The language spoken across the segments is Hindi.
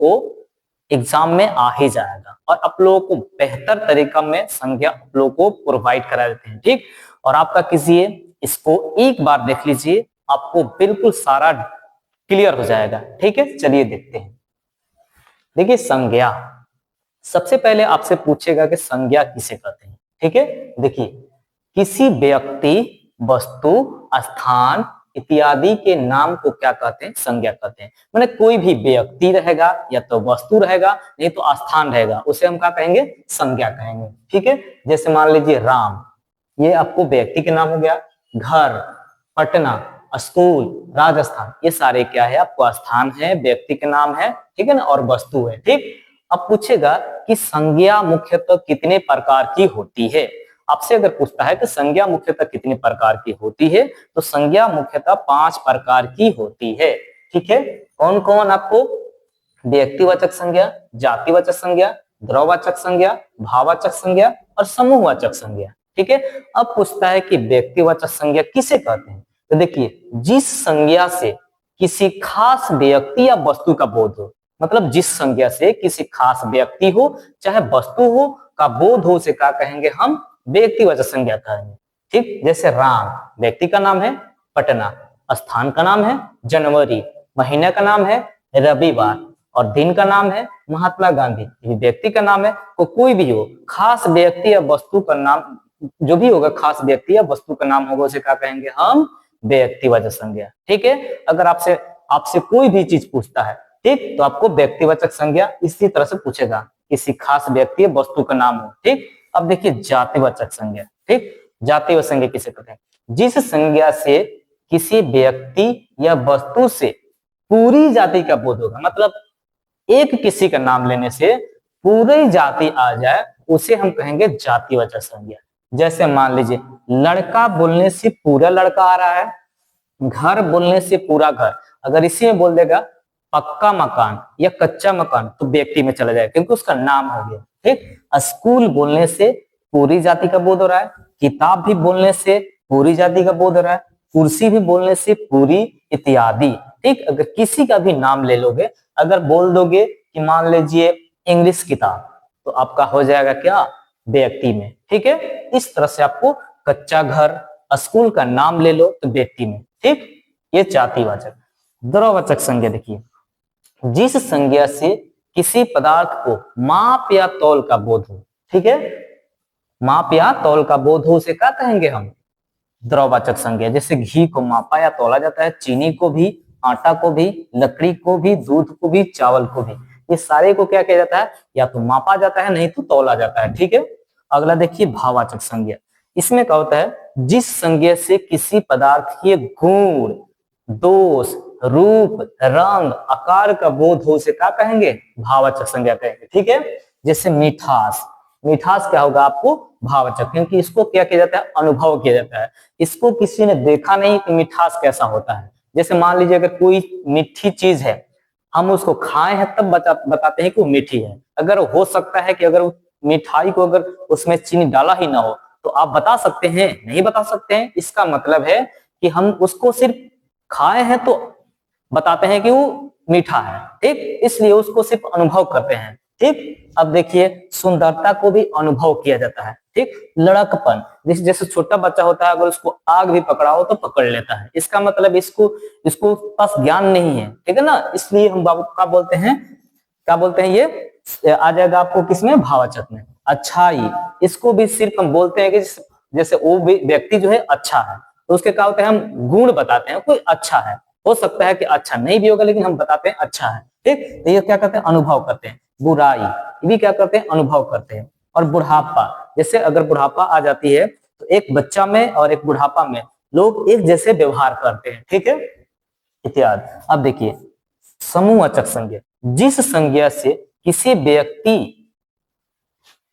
आपको एग्जाम में आ ही जाएगा और आप लोगों को बेहतर तरीका में संज्ञा आप लोगों को प्रोवाइड करा देते हैं। ठीक, और आपका कीजिए इसको एक बार देख लीजिए, आपको बिल्कुल सारा क्लियर हो जाएगा। ठीक है, चलिए देखते हैं। देखिए संज्ञा, सबसे पहले आपसे पूछेगा कि संज्ञा किसे कहते हैं। ठीक है, देखिए किसी व्यक्ति, वस्तु, स्थान इत्यादि के नाम को क्या कहते हैं? संज्ञा कहते हैं। माने कोई भी व्यक्ति रहेगा या तो वस्तु रहेगा, नहीं तो स्थान रहेगा, उसे हम क्या कहेंगे? संज्ञा कहेंगे। ठीक है, जैसे मान लीजिए राम, ये आपको व्यक्ति के नाम हो गया। घर, पटना, स्कूल, राजस्थान, ये सारे क्या है? आपको स्थान है, व्यक्ति के नाम है, ठीक है ना, और वस्तु है। ठीक, अब पूछेगा कि संज्ञा मुख्यतः कितने प्रकार की होती है। आपसे अगर पूछता है कि संज्ञा मुख्यतः कितने प्रकार की होती है, तो संज्ञा मुख्यतः 5 प्रकार की होती है। ठीक है, कौन कौन? आपको व्यक्तिवाचक संज्ञा, जातिवाचक संज्ञा, द्रववाचक संज्ञा, भाववाचक संज्ञा और समूहवाचक संज्ञा। ठीक है, अब पूछता है कि व्यक्तिवाचक संज्ञा किसे कहते हैं? तो देखिए जिस संज्ञा से किसी खास व्यक्ति या वस्तु का बोध हो, मतलब जिस संज्ञा से किसी खास व्यक्ति हो चाहे वस्तु हो का बोध हो, उसे क्या कहेंगे हम? व्यक्तिवाचक संज्ञा कहेंगे। ठीक, जैसे राम व्यक्ति का नाम है, पटना स्थान का नाम है, जनवरी महीने का नाम है, रविवार और दिन का नाम है, महात्मा गांधी ये व्यक्ति का नाम है। तो कोई भी हो खास व्यक्ति या वस्तु का नाम, जो भी होगा खास व्यक्ति या वस्तु का नाम होगा, उसे क्या कहेंगे हम? व्यक्तिवाचक संज्ञा। ठीक है, अगर आपसे आपसे कोई भी चीज पूछता है, ठीक, तो आपको व्यक्तिवाचक संज्ञा इसी तरह से पूछेगा, किसी खास व्यक्ति या वस्तु का नाम हो। ठीक, अब देखिए जातिवाचक संज्ञा। ठीक, जातिवाचक संज्ञा किसे कहते हैं? जिस संज्ञा से किसी व्यक्ति या वस्तु से पूरी जाति का बोध होगा, मतलब एक किसी का नाम लेने से पूरी जाति आ जाए, उसे हम कहेंगे जातिवाचक संज्ञा। जैसे मान लीजिए लड़का बोलने से पूरा लड़का आ रहा है, घर बोलने से पूरा घर, अगर इसी में बोल देगा पक्का मकान या कच्चा मकान तो व्यक्ति में चला जाएगा क्योंकि उसका नाम हो गया। ठीक, स्कूल बोलने से पूरी जाति का बोध हो रहा है, किताब भी बोलने से पूरी जाति का बोध हो रहा है, कुर्सी भी बोलने से पूरी, इत्यादि। ठीक, अगर किसी का भी नाम ले लोगे, अगर बोल दोगे कि मान लीजिए इंग्लिश किताब, तो आपका हो जाएगा क्या? व्यक्ति में। ठीक है, इस तरह से आपको कच्चा घर, स्कूल का नाम ले लो तो व्यक्ति में। ठीक, ये जातिवाचक। द्रववाचक संज्ञा देखिए, जिस संज्ञा से किसी पदार्थ को माप या तौल का बोध हो। ठीक है, माप या तौल का बोध हो, उसे क्या कहेंगे हम? द्रववाचक संज्ञा। जैसे घी को मापा या तौला जाता है, चीनी को भी, आटा को भी, लकड़ी को भी, दूध को भी, चावल को भी, ये सारे को क्या किया जाता है? या तो मापा जाता है, नहीं तो तौला जाता है। ठीक है, अगला देखिए भाववाचक संज्ञा। इसमें क्या होता है? जिस संज्ञा से किसी पदार्थ के गुण, दोष, रूप, रंग, आकार का बोध हो, उसे क्या कहेंगे? भाववाचक संज्ञा कहेंगे। ठीक है, जैसे मिठास, मिठास क्या होगा आपको? भाववाचक, क्योंकि इसको क्या किया जाता है? अनुभव किया जाता है। इसको किसी ने देखा नहीं कि मिठास कैसा होता है। जैसे मान लीजिए अगर कोई मीठी चीज है, हम उसको खाए हैं तब बताते हैं कि वो मीठी है। अगर हो सकता है कि अगर मिठाई को अगर उसमें चीनी डाला ही ना हो तो आप बता सकते हैं? नहीं बता सकते हैं। इसका मतलब है कि हम उसको सिर्फ खाए हैं तो बताते हैं कि वो मीठा है। ठीक, इसलिए उसको सिर्फ अनुभव करते हैं। ठीक, अब देखिए सुंदरता को भी अनुभव किया जाता है। ठीक, लड़कपन, जैसे छोटा बच्चा होता है, अगर उसको आग भी पकड़ाओ तो पकड़ लेता है। इसका मतलब इसको इसको पास ज्ञान नहीं है। ठीक है ना, इसलिए हम बाबू क्या बोलते हैं? क्या बोलते हैं? ये आ जाएगा आपको किसमें? भाववाचक में। अच्छाई, इसको भी सिर्फ हम बोलते हैं कि जैसे वो व्यक्ति जो है अच्छा है, तो उसके क्या होते हैं? हम गुण बताते हैं, कोई अच्छा है। हो सकता है कि अच्छा नहीं भी होगा, लेकिन हम बताते हैं अच्छा है। ठीक, तो ये क्या करते हैं? अनुभव करते हैं। बुराई, ये भी क्या करते हैं? अनुभव करते हैं। और बुढ़ापा, जैसे अगर बुढ़ापा आ जाती है तो एक बच्चा में और एक बुढ़ापा में लोग एक जैसे व्यवहार करते हैं। ठीक है, इत्यादि। अब देखिए समूहवाचक संज्ञा, जिस संज्ञा से किसी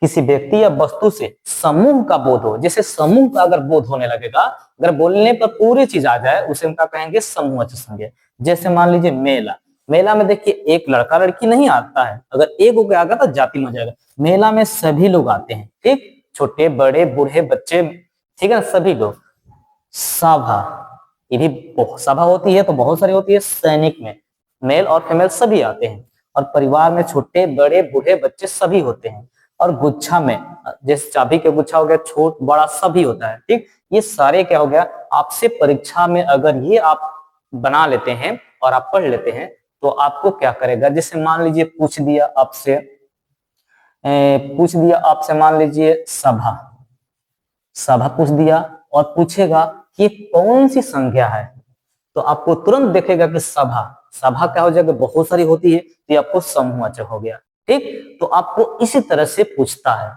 व्यक्ति या वस्तु से समूह का बोध हो, जैसे समूह का अगर बोध होने लगेगा, अगर बोलने पर पूरी चीज आ जाए, उसे हम क्या कहेंगे? समूहवाचक संज्ञा। जैसे मान लीजिए मेला, मेला में देखिए एक लड़का लड़की नहीं आता है, अगर एक हो गया तो जाति में हो जाएगा। मेला में सभी लोग आते हैं। ठीक, छोटे बड़े बूढ़े बच्चे, ठीक है, सभी लोग। सभा, ये भी सभा होती है तो बहुत सारी होती है। सैनिक में मेल और फीमेल सभी आते हैं। और परिवार में छोटे बड़े बूढ़े बच्चे सभी होते हैं। और गुच्छा में जैसे चाबी के गुच्छा हो गया, छोट बड़ा सभी होता है। ठीक, ये सारे क्या हो गया, आपसे परीक्षा में अगर ये आप बना लेते हैं और आप पढ़ लेते हैं तो आपको क्या करेगा, जैसे मान लीजिए पूछ दिया आपसे मान लीजिए सभा, सभा पूछ दिया और पूछेगा कि ये कौन सी संख्या है, तो आपको तुरंत देखेगा कि सभा, सभा क्या हो जाएगा, बहुत सारी होती है, तो ये आपको समूहवाचक हो गया। ठीक, तो आपको इसी तरह से पूछता है।